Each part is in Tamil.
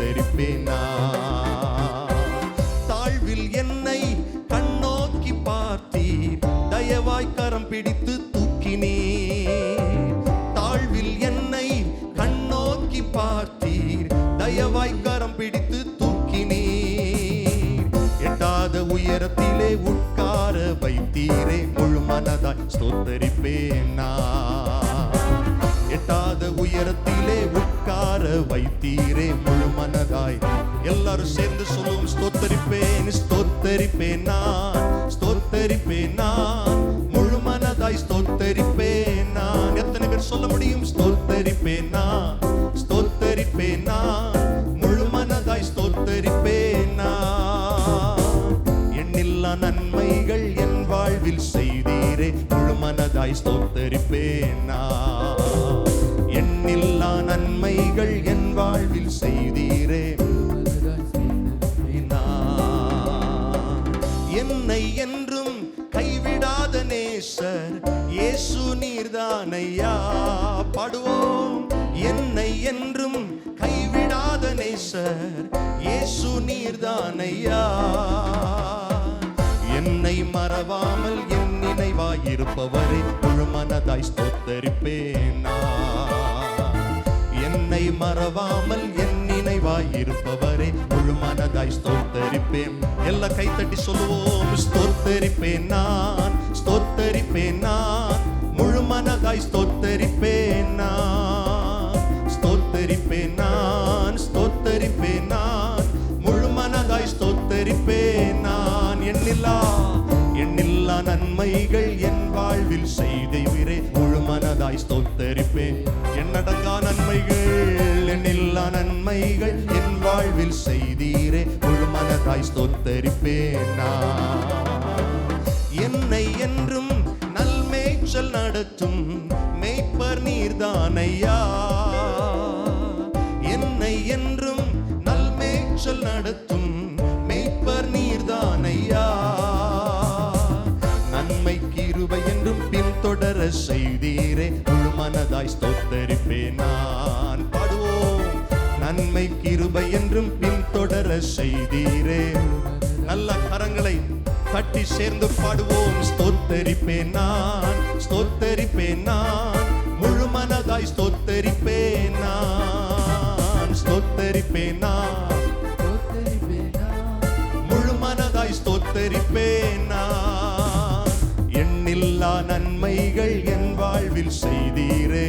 ஸ்தோத்தரிப்பேன் நான். தாழ்வில் என்னை கண்ணோக்கி பார்த்தீர், தயவாய் கரம் பிடித்து தூக்கினீர். தாழ்வில் என்னை கண்ணோக்கி பார்த்தீர், தயவாய் கரம் பிடித்து தூக்கினீர். எட்டாத உயரத்திலே உட்கார வைத்தீரே, முழு மனதாய் ஸ்தோத்தரிப்பேன் நான். எட்டாத உயரத்திலே உட்கார வைத்தீரே, முழு மனதாய். எல்லாரும் சேர்ந்து சொல்லுவோம், ஸ்தோத்தரிப்பேன் ஸ்தோத்தரிப்பேன் நான், ஸ்தோத்தரிப்பேன் நான், முழு மனதாய் ஸ்தோத்தரிப்பேன் நான். எத்தனை பேர் சொல்ல முடியும்? ஸ்தோத்தரிப்பேன் நான், ஸ்தோத்தரிப்பேன் நான், முழு மனதாய் ஸ்தோத்தரிப்பேன் நான். எண்ணில்லா நன்மைகள் என் வாழ்வில் செய்தீரே, முழு மனதாய் ஸ்தோத்தரிப்பேன் நான். எண்ணில்லா நன்மைகள் என் வாழ்வில் செய்தீரே. என்னை என்றும் கைவிடாத நேசர் இயேசு நீர்தானையா. பாடுவோம். என்னை என்றும் கைவிடாத நேசர் இயேசு நீர்தானையா. என்னை மறவாமல் என் நினைவாயிருப்பவரே, முழு மனதாய் ஸ்தோத்தரிப்பேன் நான். என்னை மறவாமல் என் நினைவாயிருப்பவரே, முழு மனதாய் ஸ்தோத்தரிப்பேன். எல்லாம் கைத்தட்டி சொல்லுவோம், ஸ்தோத்தரிப்பேன் நான், ஸ்தோத்தரிப்பேன் நான், முழு மனதாய் ஸ்தோத்தரிப்பேன் நான். ஸ்தோத்தரிப்பேன் நான், ஸ்தோத்தரிப்பேன் நான், முழு மனதாய் ஸ்தோத்தரிப்பேன் நான். எண்ணில்லா நன்மைகள் என் வாழ்வில் செய்தீரே, முழு மனதாய் ஸ்தோத்தரிப்பேன். எண்ணடங்கா நன்மைகள், எண்ணில்லா நன்மைகள் என் வாழ்வில் செய்தீரே, முழு மனதாய் ஸ்தோத்தரிப்பேன் நான். என்னை என்றும் நல்மேய்ச்சல் நடத்தும் மேய்ப்பர் நீர்தானையா. என்னை என்றும் நல்மேய்ச்சல் நடத்தும் மேய்ப்பர் நீர்தானையா. நன்மை கிருபை என்றும் பின்தொடர செய்தீரே, முழு மனதாய் ஸ்தோத்தரிப்பேன் நான். பாடுவோம். நன்மை கிருபை என்றும் பின்தொடர செய்தீரே. நல்ல கரங்களை தட்டி சேர்ந்து பாடுவோம். ஸ்தோத்தரிப்பேன் நான், ஸ்தோத்தரிப்பேன் நான், முழு மனதாய் ஸ்தோத்தரிப்பேன் நான். ஸ்தோத்தரிப்பேன் நான், முழு மனதாய் ஸ்தோத்தரிப்பேன் நான். எண்ணில்லா நன்மைகள் என் வாழ்வில் செய்தீரே.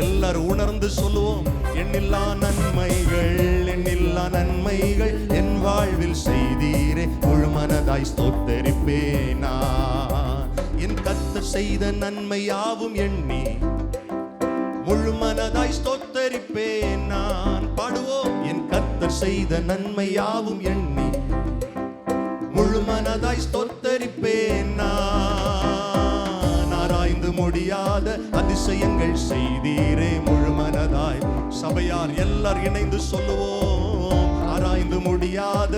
எல்லாரும் உணர்ந்து சொல்லுவோம். எண்ணில்லா நன்மைகள், எண்ணில்லா நன்மைகள் என் வாழ்வில் செய்தீரே, முழு மனதாய் ஸ்தோத்தரிப்பேன் நான். என் கர்த்தர் செய்த நன்மை யாவும் எண்ணி முழு மனதாய் ஸ்தோத்தரிப்பேன் நான். பாடுவோம். என் கர்த்தர் செய்த நன்மை யாவும் எண்ணி முழு மனதாய் ஸ்தோத்தரிப்பேன் நான். ஆராய்ந்து முடியாத அதிசயங்கள் செய்தீரே, முழு மனதாய். சபையார் எல்லார் இணைந்து சொல்லுவோம். ஆராய்ந்து முடியாத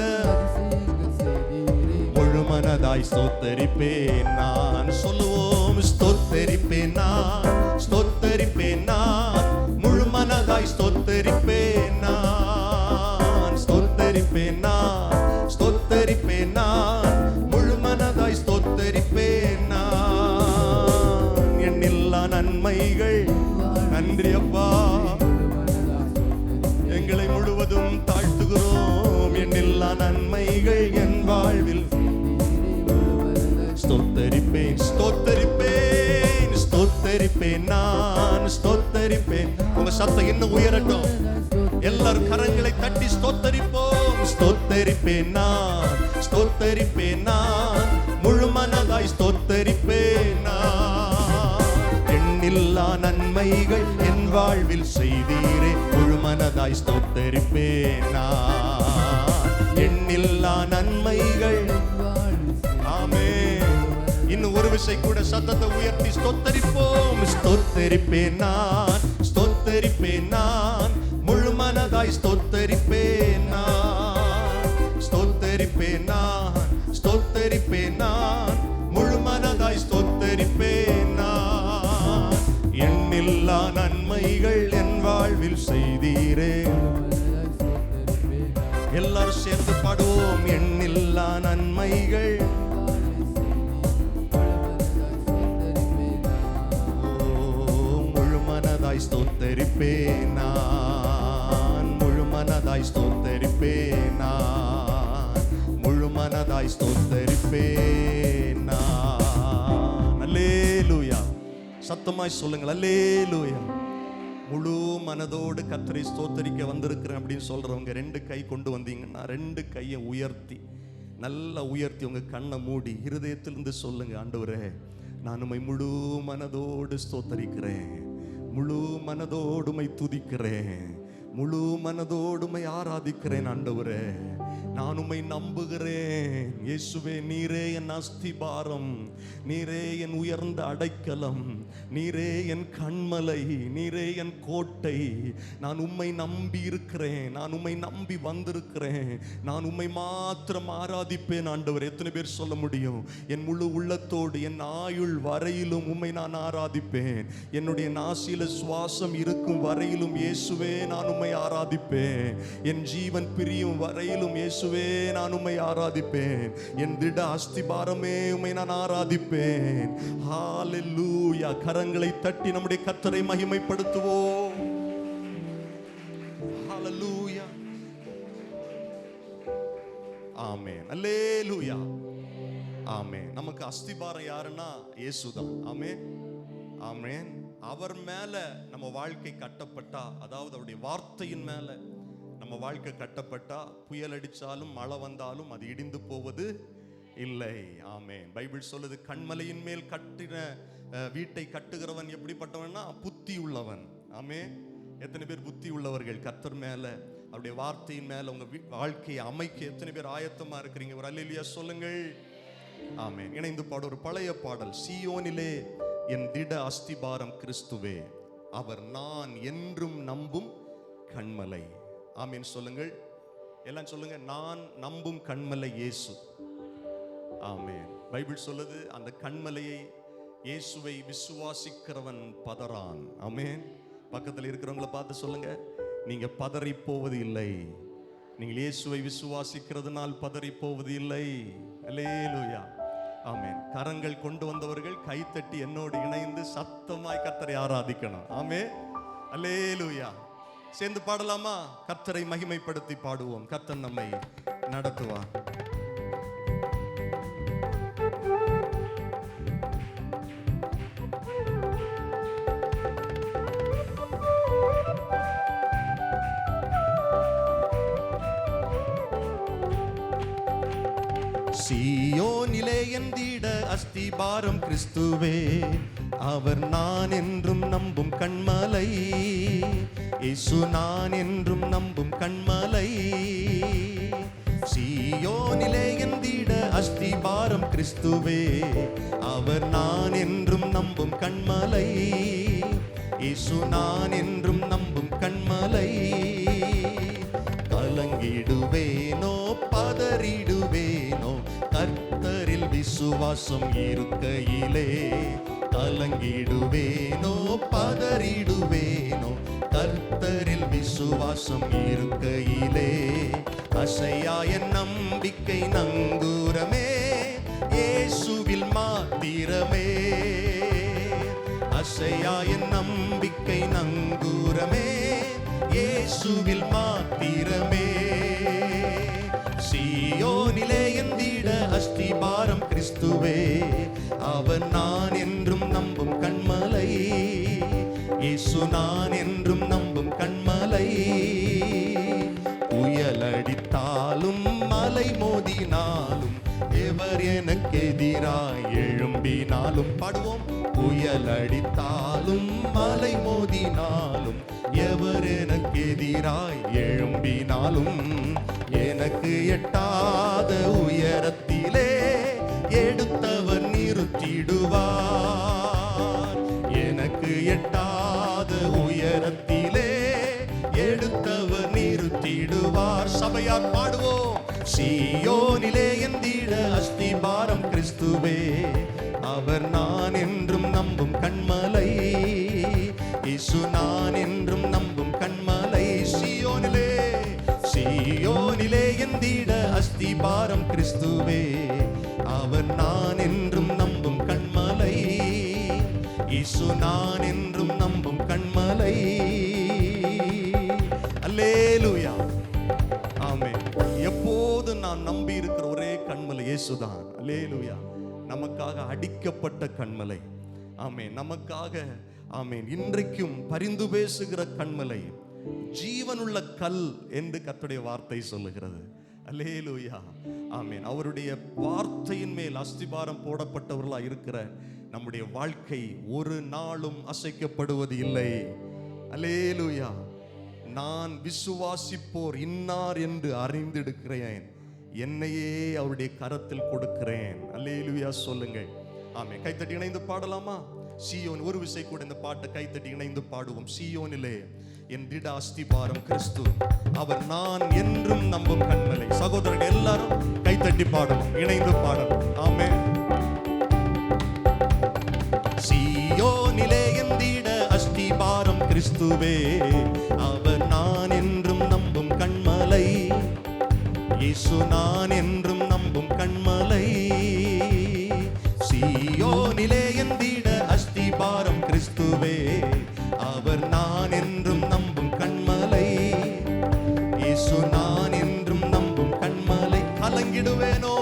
முழு மனதாய் ஸ்தோத்தரிப்பேன் நான். சொல்லுவோம். ஸ்தோத்தரிப்பேன் நான், ஸ்தோத்தரிப்பேன் நான், முழு மனதாய் ஸ்தோத்தரிப்பேன் நான். ஸ்தோத்தரிப்பேன் நான், ஸ்தோத்தரிப்பேன் நான், முழு மனதாய் ஸ்தோத்தரிப்பேன் நான். எண்ணில்லா நன்மைகள். நன்றி அப்பா. எங்களை முழுவதும் தாழ்த்துகிறோம். எண்ணில்லா நன்மைகள் என் வாழ்வில் ஸ்தோத்தரிப்பேன், ஸ்தோத்தரிப்பேன், ஸ்தோத்தரிப்பேன் நான், ஸ்தோத்தரிப்பேன். உங்க சத்தம் இன்னும் உயரட்டும். எல்லாரும் கரங்களை தட்டி ஸ்தோத்தரிப்போம். ஸ்தோத்தரிப்பேன் நான், ஸ்தோத்தரிப்பேன் நான், முழு மனதாய் ஸ்தோத்தரிப்பேன் நான். எண்ணில்லா நன்மைகள் என் வாழ்வில் செய்தீரே, முழு மனதாய் ஸ்தோத்தரிப்பேன் நான். எண்ணில்லா நன்மைகள். ஆமென். இன்னும் ஒரு விசை கூட சத்தத்தை உயர்த்தி ஸ்தோத்தரிப்போம். ஸ்தோத்தரிப்பேன் நான், ஸ்தோத்தரிப்பேன் நான், முழு மனதாய் ஸ்தோத்தரிப்பேன் நான். ஸ்தோத்தரிப்பேன் நான், ஸ்தோத்தரிப்பேன் நான், முழு மனதாய் ஸ்தோத்தரிப்பேன் நான். எண்ணில்லா நன்மைகள் என் வாழ்வில் செய்தீரே. எல்லாரும் சேர்ந்து பாடுவோம். எண்ணில்லா நன்மைகள் முழு மனதாய் ஸ்தோத்தரிப்பேன் நான், முழு மனதாய் ஸ்தோத்தரிப்பேன் நான், முழு மனதாய் ஸ்தோத்தரிப்பேன் நான். அல்லேலூயா. சத்தமாய் சொல்லுங்கள் அல்லேலூயா. முழு மனதோடு கர்த்தரை ஸ்தோத்தரிக்க வந்திருக்கிறேன் அப்படின்னு சொல்றவங்க 2 கை கொண்டு வந்தீங்கன்னா 2 கையை உயர்த்தி, நல்லா உயர்த்தி உங்க கண்ணை மூடி இருதயத்திலிருந்து சொல்லுங்க, ஆண்டவரே நான் உம்மை முழு மனதோடு ஸ்தோத்தரிக்கிறேன், முழு மனதோடு உம்மை துதிக்கிறேன், முழு மனதோடு உம்மை ஆராதிக்கிறேன். ஆண்டவரே நான் உம்மை நம்புகிறேன். இயேசுவே நீரே என் அஸ்திபாரம், நீரே என் உயர்ந்த அடைக்கலம், நீரே என் கண்மலை, நீரே என் கோட்டை. நான் உம்மை நம்பி இருக்கிறேன், நான் உம்மை நம்பி வந்திருக்கிறேன், நான் உம்மை மாத்திரம் ஆராதிப்பேன். ஆண்டவர் எத்தனை பேர் சொல்ல முடியும்? என் முழு உள்ளத்தோடு என் ஆயுள் வரையிலும் உம்மை நான் ஆராதிப்பேன். என்னுடைய நாசியில சுவாசம் இருக்கும் வரையிலும் இயேசுவே நான் உம்மை ஆராதிப்பேன். என் ஜீவன் பிரியும் வரையிலும் இயேசுவே நான் உம்மை ஆராதிப்பேன். என் திட அஸ்திபாரமே உம்மை நான் ஆராதிப்பேன். ஹalleluya. கரங்களை தட்டி நம்முடைய கர்த்தரை மகிமைப்படுத்துவோம். ஹalleluya. ஆமென். அல்லேலூயா. ஆமென். நமக்கு அஸ்திபாரம் யாருன்னா இயேசுதான். ஆமென். ஆமென். அவர் மேல நம்ம வாழ்க்கை கட்டப்பட்டா, அதாவது அவருடைய வார்த்தையின் மேல நம்ம வாழ்க்கை கட்டப்பட்டா, புயல் அடிச்சாலும் மழை வந்தாலும் அது இடிந்து போவது இல்லை. ஆமென். பைபிள் சொல்லுது, கண்மலையின் மேல் கட்டின வீட்டை கட்டுகிறவன் எப்படிப்பட்டவன்னா புத்தி உள்ளவன். ஆமென். எத்தனை பேர் புத்தி உள்ளவர்கள்? கர்த்தர் மேல, அவருடைய வார்த்தையின் மேல உங்க வாழ்க்கையை அமைக்க எத்தனை பேர் ஆயத்தமா இருக்கிறீங்க? ஒரு அல்லேலூயா சொல்லுங்கள். ஆமென். இணைந்து பாட ஒரு பழைய பாடல். சீயோனிலே என் திட அஸ்திபாரம் கிறிஸ்துவே, அவர் நான் என்றும் நம்பும் கண்மலை. ஆமென் சொல்லுங்கள். எல்லாம் சொல்லுங்க, நான் நம்பும் கண்மலை இயேசு. ஆமென். பைபிள் சொல்லுது, அந்த கண்மலையை இயேசுவை விசுவாசிக்கிறவன் பதறான். ஆமென். பக்கத்தில் இருக்கிறவங்களை பார்த்து சொல்லுங்க, நீங்க பதறி போவது இல்லை. நீங்கள் இயேசுவை விசுவாசிக்கிறதுனால் பதறி போவது இல்லை. அல்லேலூயா. ஆமென். கரங்கள் கொண்டு வந்தவர்கள் கைத்தட்டி என்னோடு இணைந்து சத்தமாய் கர்த்தரை ஆராதிக்கணும். ஆமென். அல்லேலூயா. சேர்ந்து பாடலாமா? கர்த்தரை மகிமைப்படுத்தி பாடுவோம். கர்த்தர் நம்மை நடத்துவார். சீயோனிலே என் திட அஸ்திபாரம் கிறிஸ்துவே, அவர் நான் என்றும் நம்பும் கண்மலை, இயேசு நான் என்றும் நம்பும் கண்மலை. சீயோனிலே என் திட அஸ்திபாரம் கிறிஸ்துவே, அவர் நான் என்றும் நம்பும் கண்மலை, இயேசு நான் என்றும் நம்பும் கண்மலை. கலங்கிடுவேனோ பதறிடுவேனோ கர்த்தரில் விசுவாசம் இருக்கையிலே, கலங்கிடுவேனோ பதறிடுவேனோ கர்த்தரில் விசுவாசம் இருக்கையிலே. அசையாய நம்பிக்கை நங்கூரமே இயேசுவில் மாத்திரமே, அசையாய நம்பிக்கை நங்கூரமே இயேசுவில் மாத்திரமே. சீயோனிலே என் திட அஸ்திபாரம் கிறிஸ்துவே, அவர் நான் என்றும் நம்பும் கண்மலை, இயேசு நான் என்றும் நம்பும் கண்மலை. புயலடித்தாலும் மலை மோதினாலும் எவர் எனக்கு எதிராய் எழும்பினாலும், பாடுவோம். புயலடித்தாலும் மலை மோதினாலும் எவர் எனக்கு எதிராய் எழும்பினாலும், எனக்கு எட்டாத உயரத்திலே எடுத்தவர் நிறுத்திடுவார். எனக்கு எட்டாத உயரத்திலே எடுத்தவர் நிறுத்திடுவார். சபையார் பாடுவோம். சீயோனிலே என் திட அஸ்திபாரம் கிறிஸ்துவே, அவர் நான் என்றும் நம்பும் கண்மலை, இயேசு நான் என்றும் நம்பும் கண்மலை. சீயோனிலே, சீயோனிலே அஸ்திபாரம் கிறிஸ்துவே. அவர் நான் என்றும் நம்பும் கண்மலை, இயேசு நான் என்றும் நம்பும் கண்மலை. அல்லேலூயா, ஆமென். எப்போது நான் நம்பி இருக்கிற ஒரே கண்மலை இயேசுதான். அல்லேலூயா. நமக்காக அடிக்கப்பட்ட கண்மலை, ஆமென். நமக்காக, ஆமென், இன்றைக்கும் பரிந்து பேசுகிற கண்மலை, ஜீவனுள்ள கல் என்று கர்த்தருடைய வார்த்தை சொல்லுகிறது. அல்லேலூயா, ஆமென். அவருடைய வார்த்தையின் மேல் அஸ்திபாரம் போடப்பட்டவர்களா இருக்கிற நம்முடைய வாழ்க்கை ஒரு நாளும் அசைக்கப்படுவது இல்லை. அல்லேலூயா. நான் விசுவாசிப்போர் இன்னார் என்று அறிந்திருக்கிறேன், என்னையே அவருடைய கரத்தில் கொடுக்கிறேன். அல்லேலூயா சொல்லுங்க. ஆமென். கைத்தட்டி இணைந்து பாடலாமா? சீயோன், ஒரு விசை கூட இந்த பாட்டை கைத்தட்டி இணைந்து பாடுவோம். சீயோனிலே என் திட அஸ்திபாரம் கிறிஸ்து, அவர் நான் என்றும் நம்பும் கண்மலை. சகோதரர்கள் எல்லாரும் கைத்தட்டி பாடணும், இணைந்து பாடணும். ஆமென். சீயோனிலே என் திட அஸ்திபாரம் கிறிஸ்துவே, அவர் நான் என்றும் நம்பும் கண்மலை, இயேசு நான் என்றும் நம்பும் கண்மலை. சீயோனிலே என் திட அஸ்திபாரம் கிறிஸ்துவே, அவர் நான் என்றும் நம்பும் கண்மலை, இயேசு நான் என்றும் நம்பும் கண்மலை. கலங்கிடுவேனோ,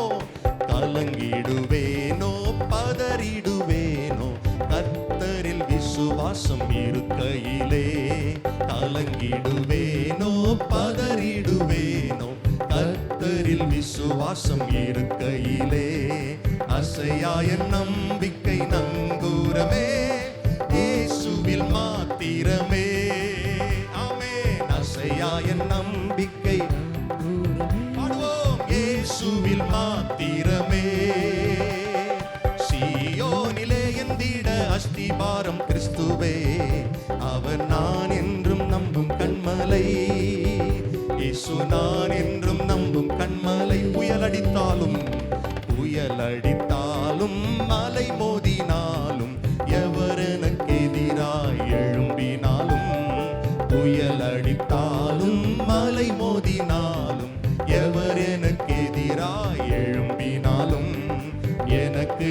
கலங்கிடுவேனோ, பதறிடுவேனோ, கர்த்தரில் விசுவாசம் இருக்கையிலே. கலங்கிடுவேனோ, பதறிடுவேனோ, கர்த்தரில் விசுவாசம் இருக்கையிலே. அசையாய நம்பிக்கை நங்கூரமே, இயேசுவில் மாத்திரமே. ஆமென். அசையாய நம்பிக்கை பாடுவோம், இயேசுவில் மாத்திரமே. சீயோனிலே என் திட அஸ்திபாரம் கிறிஸ்துவே, அவர் நான் என்றும் நம்பும் கண்மலை, இயேசு நான் என்றும் நம்பும் கண்மலை. புயலடித்தாலும், புயலடித்தாலும், மலை மோதினாலும், எவர் எனக்கு எதிராய் எழும்பினாலும், புயலடித்தாலும், மலை மோதினாலும், எவர் எனக்கு எதிராய் எழும்பினாலும், எனக்கு